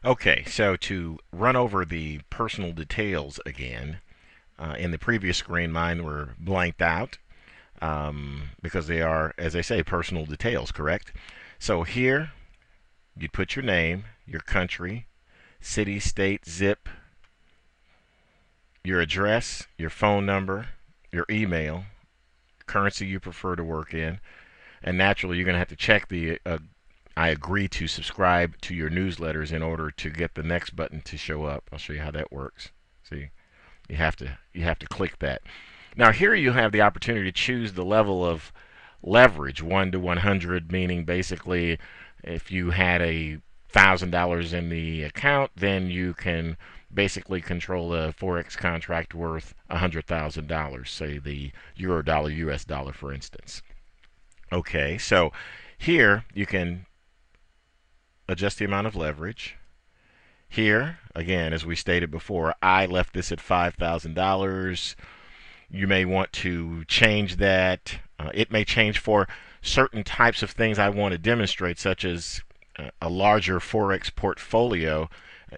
Okay, so to run over the personal details again, in the previous screen, mine were blanked out because they are, as I say, personal details, correct? So here, you'd put your name, your country, city, state, zip, your address, your phone number, your email, currency you prefer to work in, and naturally, you're going to have to check the I agree to subscribe to your newsletters in order to get the next button to show up. I'll show you how that works. See, you have to click that. Now here you have the opportunity to choose the level of leverage, 1 to 100, meaning basically if you had $1,000 in the account, then you can basically control a forex contract worth $100,000, say the euro dollar, US dollar, for instance. Okay, so here you can adjust the amount of leverage. Here, again, as we stated before, I left this at $5,000. You may want to change that. It may change for certain types of things I want to demonstrate, such as a larger Forex portfolio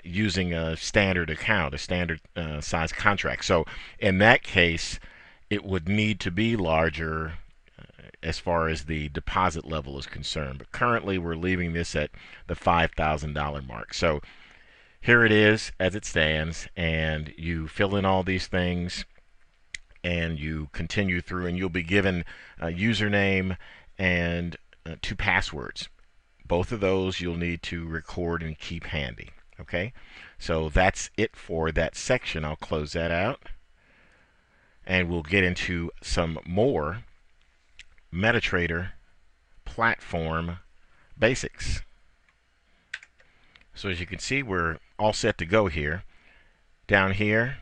using a standard account, a standard size contract. So in that case, it would need to be larger as far as the deposit level is concerned. But currently, we're leaving this at the $5,000 mark. So here it is as it stands, and you fill in all these things and you continue through, and you'll be given a username and two passwords. Both of those you'll need to record and keep handy. Okay, so that's it for that section. I'll close that out, and we'll get into some more MetaTrader platform basics. So as you can see, we're all set to go here. Down here,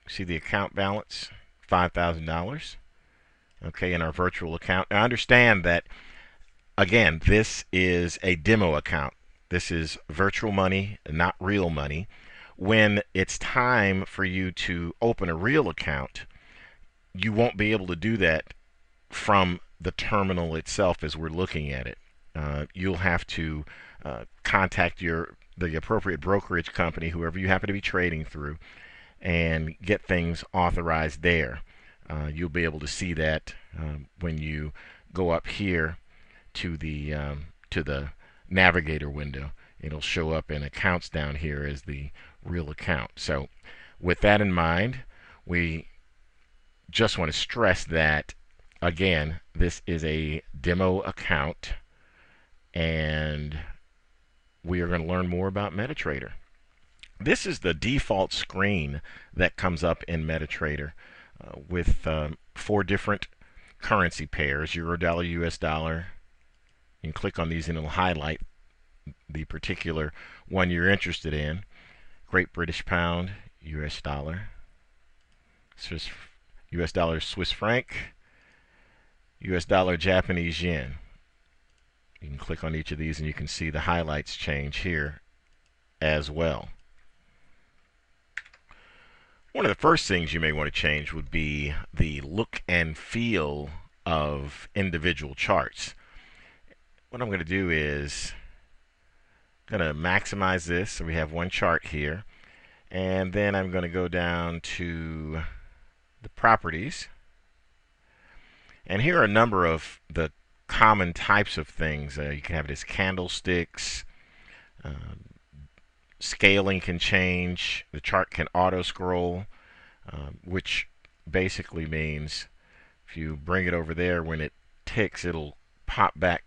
see the account balance, $5,000. Okay, in our virtual account. Now understand that, again, this is a demo account. This is virtual money, not real money. When it's time for you to open a real account, you won't be able to do that from the terminal itself as we're looking at it. You'll have to contact the appropriate brokerage company, whoever you happen to be trading through, and get things authorized there. You'll be able to see that when you go up here to the navigator window. It'll show up in accounts down here as the real account. So with that in mind, we just want to stress that, again, this is a demo account, and we are going to learn more about MetaTrader. This is the default screen that comes up in MetaTrader with 4 different currency pairs, euro dollar, US dollar. You can click on these and it'll highlight the particular one you're interested in. Great British Pound, US dollar, US dollar, Swiss franc, US dollar, Japanese yen. You can click on each of these and you can see the highlights change here as well. One of the first things you may want to change would be the look and feel of individual charts. What I'm going to do is I'm going to maximize this so we have one chart here, and then I'm going to go down to the properties, and here are a number of the common types of things. You can have it as candlesticks. Scaling can change. The chart can auto scroll, which basically means if you bring it over there, when it ticks, it'll pop back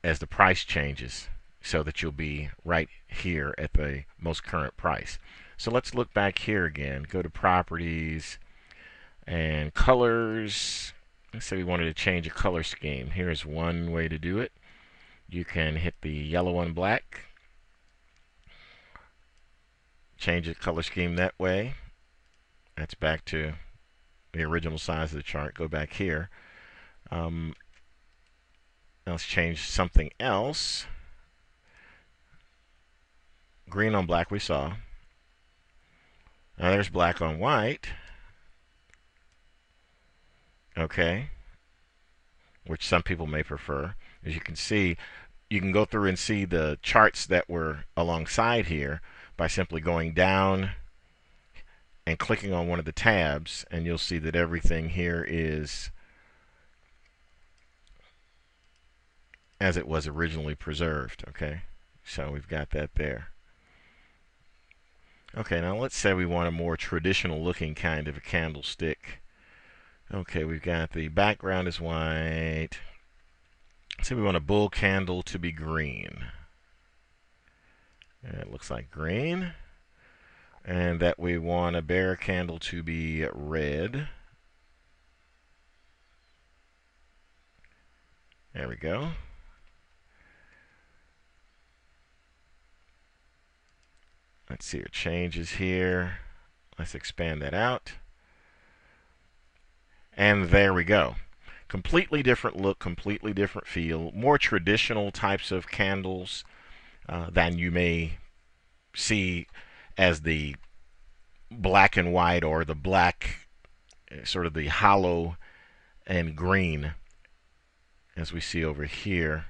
as the price changes, so that you'll be right here at the most current price. So let's look back here again. Go to properties and colors. Let's say we wanted to change a color scheme. Here's one way to do it. You can hit the yellow and black, change the color scheme that way. That's back to the original size of the chart. Go back here. Let's change something else. Green on black we saw. Now there's black on white. Okay. Which some people may prefer. As you can see, you can go through and see the charts that were alongside here by simply going down and clicking on one of the tabs, and you'll see that everything here is as it was originally preserved. Okay, so we've got that there. Okay, now let's say we want a more traditional looking kind of a candlestick. Okay, we've got the background is white. So we want a bull candle to be green. And it looks like green. And that we want a bear candle to be red. There we go. Let's see our changes here. Let's expand that out. And there we go. Completely different look, completely different feel. More traditional types of candles than you may see as the black and white or the black, sort of the hollow and green as we see over here.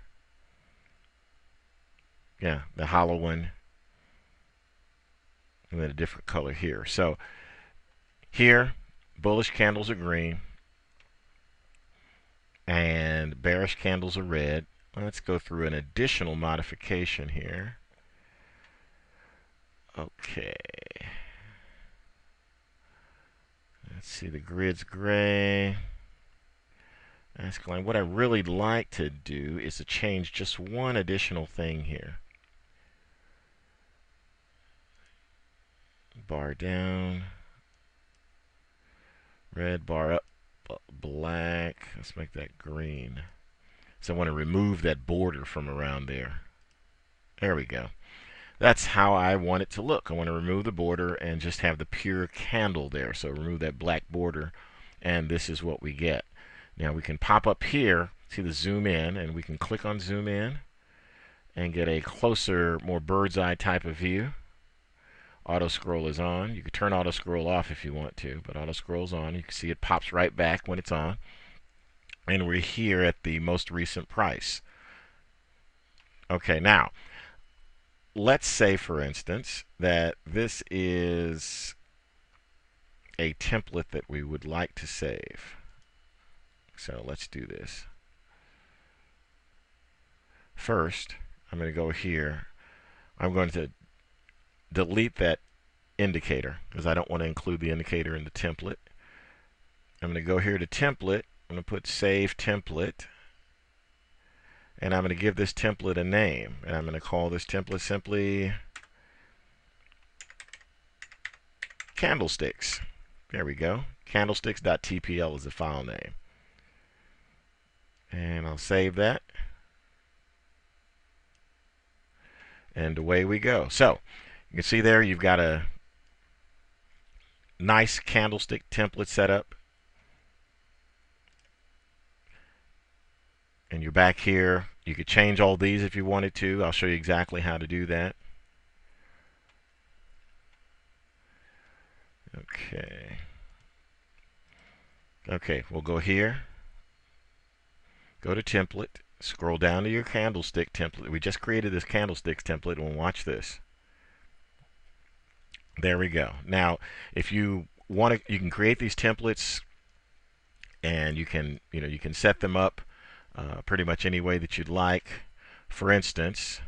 Yeah, the hollow one. And then a different color here. So here, bullish candles are green and bearish candles are red. Let's go through an additional modification here. Okay. Let's see, the grid's gray. What I really like to do is to change just one additional thing here. Bar down. Red, bar up, black. Let's make that green. So I want to remove that border from around there. There we go. That's how I want it to look. I want to remove the border and just have the pure candle there. So remove that black border, and this is what we get. Now we can pop up here, see the zoom in, and we can click on zoom in and get a closer, more bird's eye type of view. Auto scroll is on. You can turn auto scroll off if you want to, but auto scroll's on. You can see it pops right back when it's on. And we're here at the most recent price. Okay, now let's say, for instance, that this is a template that we would like to save. So let's do this. First, I'm going to go here. I'm going to delete that indicator because I don't want to include the indicator in the template. I'm going to go here to template. I'm going to put save template. And I'm going to give this template a name. And I'm going to call this template simply candlesticks. There we go. Candlesticks.tpl is the file name. And I'll save that. And away we go. So you can see there you've got a nice candlestick template set up. And you're back here. You could change all these if you wanted to. I'll show you exactly how to do that. Okay. Okay, we'll go here. Go to template. Scroll down to your candlestick template. We just created this candlesticks template, and we'll watch this. There we go. Now, if you want to, you can create these templates, and you can set them up pretty much any way that you'd like. For instance,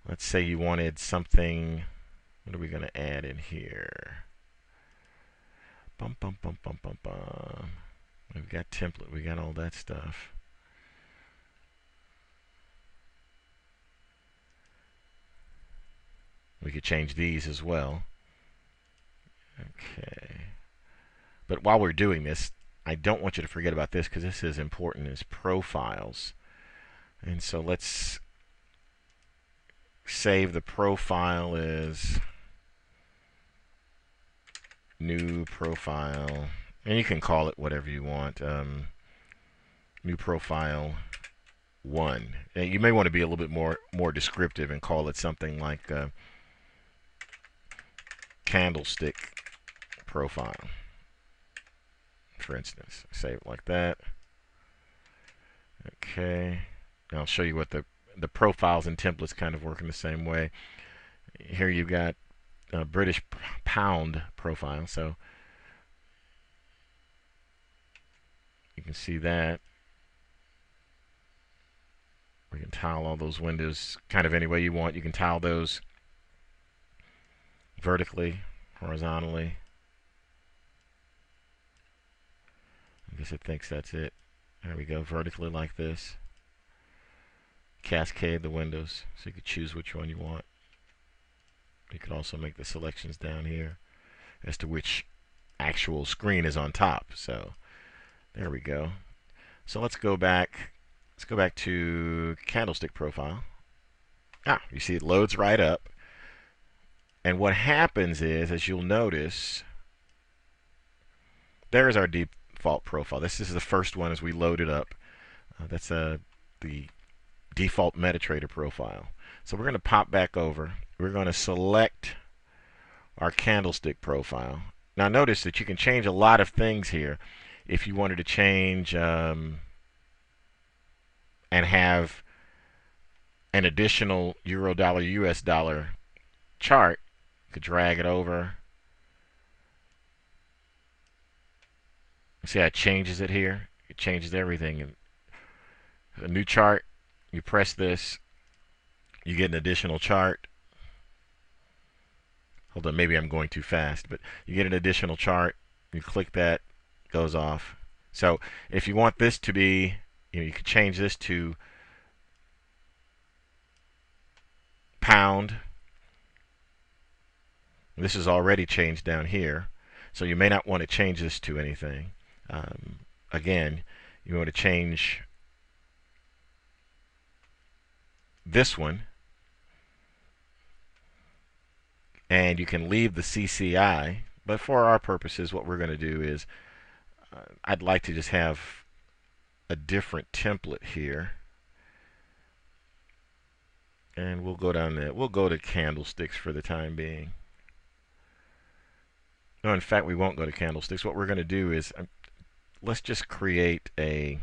let's say you wanted something. What are we going to add in here? Bum bum bum bum bum bum. We've got template. We got all that stuff. We could change these as well. Okay. But while we're doing this, I don't want you to forget about this because this is important, is profiles. And so let's save the profile as new profile. And you can call it whatever you want. New profile 1. And you may want to be a little bit more descriptive and call it something like candlestick profile, for instance. Save it like that. Okay. I'll show you what the profiles and templates kind of work in the same way. Here you've got a British pound profile, so you can see that. We can tile all those windows kind of any way you want. You can tile those vertically, horizontally. I guess it thinks that's it. There we go, vertically like this. Cascade the windows, so you can choose which one you want. You could also make the selections down here as to which actual screen is on top. So there we go. So let's go back. Let's go back to candlestick profile. You see it loads right up. And what happens is, as you'll notice, there's our default profile. This is the first one as we load it up. That's the default MetaTrader profile. So we're going to pop back over. We're going to select our candlestick profile. Now notice that you can change a lot of things here. If you wanted to change and have an additional euro dollar US dollar chart, you could drag it over. See how it changes it here? It changes everything. A new chart, you press this, you get an additional chart. Hold on, maybe I'm going too fast, but you get an additional chart. You click that, goes off. So if you want this to be, you could change this to pound. This is already changed down here, so you may not want to change this to anything. Again, you want to change this one, and you can leave the CCI, but for our purposes what we're going to do is I'd like to just have a different template here, and we'll go down there. We'll go to candlesticks for the time being. No, in fact we won't go to candlesticks. What we're going to do is let's just create a,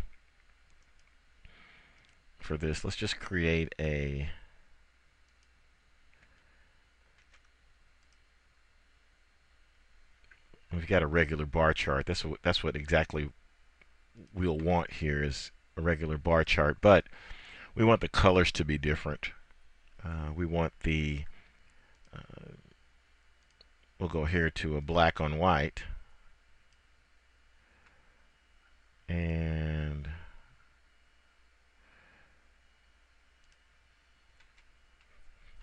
for this, let's just create a we've got a regular bar chart. That's what exactly we'll want here, is a regular bar chart, but we want the colors to be different. We want the we'll go here to a black on white, and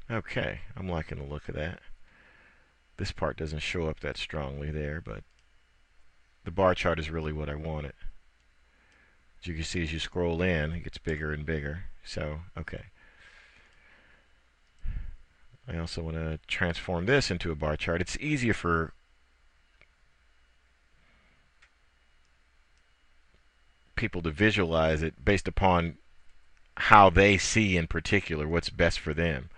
okay, I'm liking the look of that. This part doesn't show up that strongly there, but the bar chart is really what I wanted. As you can see, as you scroll in, it gets bigger and bigger. So, okay. I also want to transform this into a bar chart. It's easier for people to visualize it based upon how they see in particular what's best for them.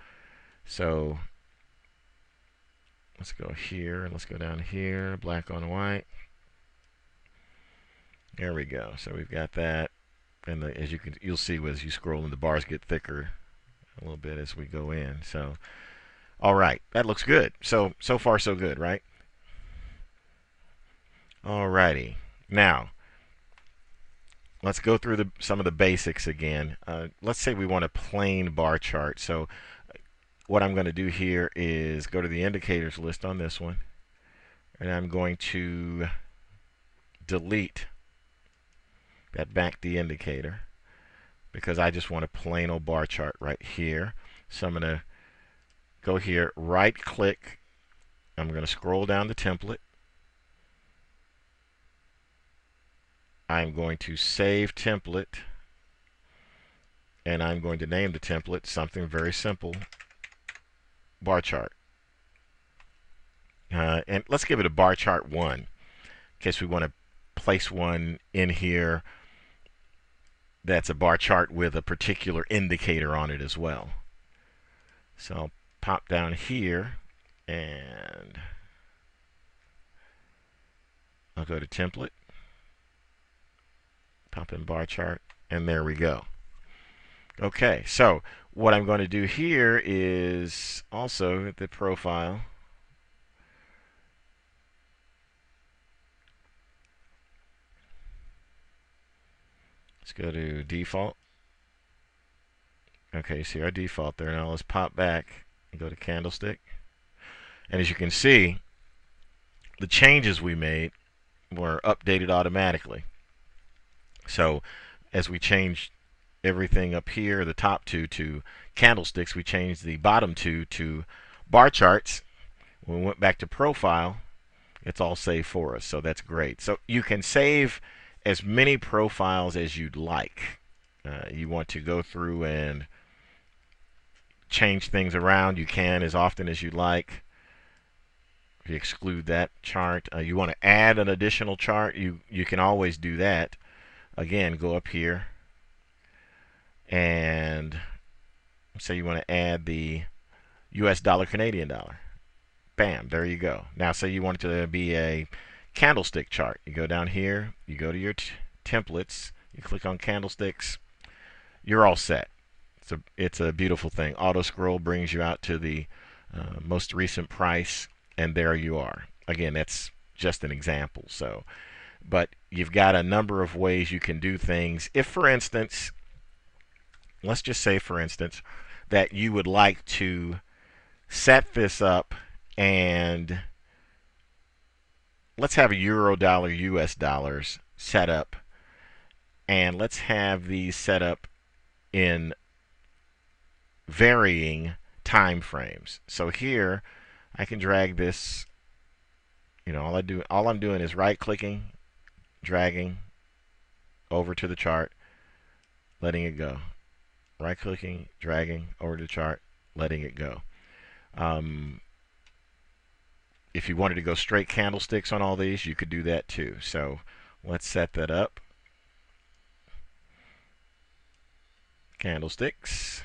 So let's go here, and let's go down here, black on white. There we go. So we've got that, and as you'll see as you scroll in, the bars get thicker a little bit as we go in. So, all right, that looks good. So far so good, right? All righty. Now let's go through some of the basics again. Let's say we want a plain bar chart. So what I'm going to do here is go to the indicators list on this one, and I'm going to delete that MACD indicator because I just want a plain old bar chart right here. So I'm going to go here, right click, I'm going to scroll down the template. I'm going to save template, and I'm going to name the template something very simple, bar chart. And let's give it a bar chart 1 in case we want to place one in here that's a bar chart with a particular indicator on it as well. So I'll pop down here, and I'll go to template, pop in bar chart, and there we go. Okay, so what I'm going to do here is also the profile. Let's go to default. Okay, you see our default there. Now let's pop back and go to candlestick. And as you can see, the changes we made were updated automatically. So as we changed everything up here, the top two to candlesticks, we changed the bottom two to bar charts. When we went back to profile, it's all saved for us. So that's great. So you can save as many profiles as you'd like. You want to go through and change things around, you can as often as you like. If you exclude that chart, you want to add an additional chart, you can always do that. Again, go up here and say you want to add the US dollar Canadian dollar. Bam, there you go. Now say you want it to be a candlestick chart. You go down here, you go to your templates, you click on candlesticks, you're all set. It's a beautiful thing. Auto scroll brings you out to the most recent price, and there you are. Again, that's just an example. So, but you've got a number of ways you can do things. If, for instance, let's just say, for instance, that you would like to set this up, and let's have a euro dollar US dollars set up, and let's have these set up in varying time frames. So here I can drag this, all I'm doing is right clicking, dragging over to the chart, letting it go. Right clicking, dragging over to the chart, letting it go. If you wanted to go straight candlesticks on all these, you could do that too. So let's set that up. Candlesticks.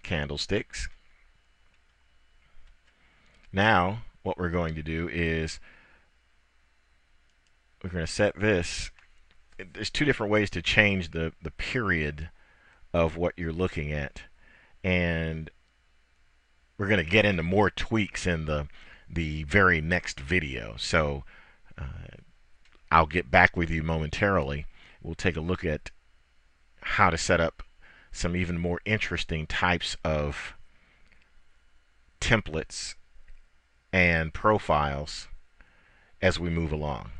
Candlesticks. Now what we're going to do is we're going to set this. There's two different ways to change the period of what you're looking at, and we're going to get into more tweaks in the very next video. So I'll get back with you momentarily. We'll take a look at how to set up some even more interesting types of templates and profiles as we move along.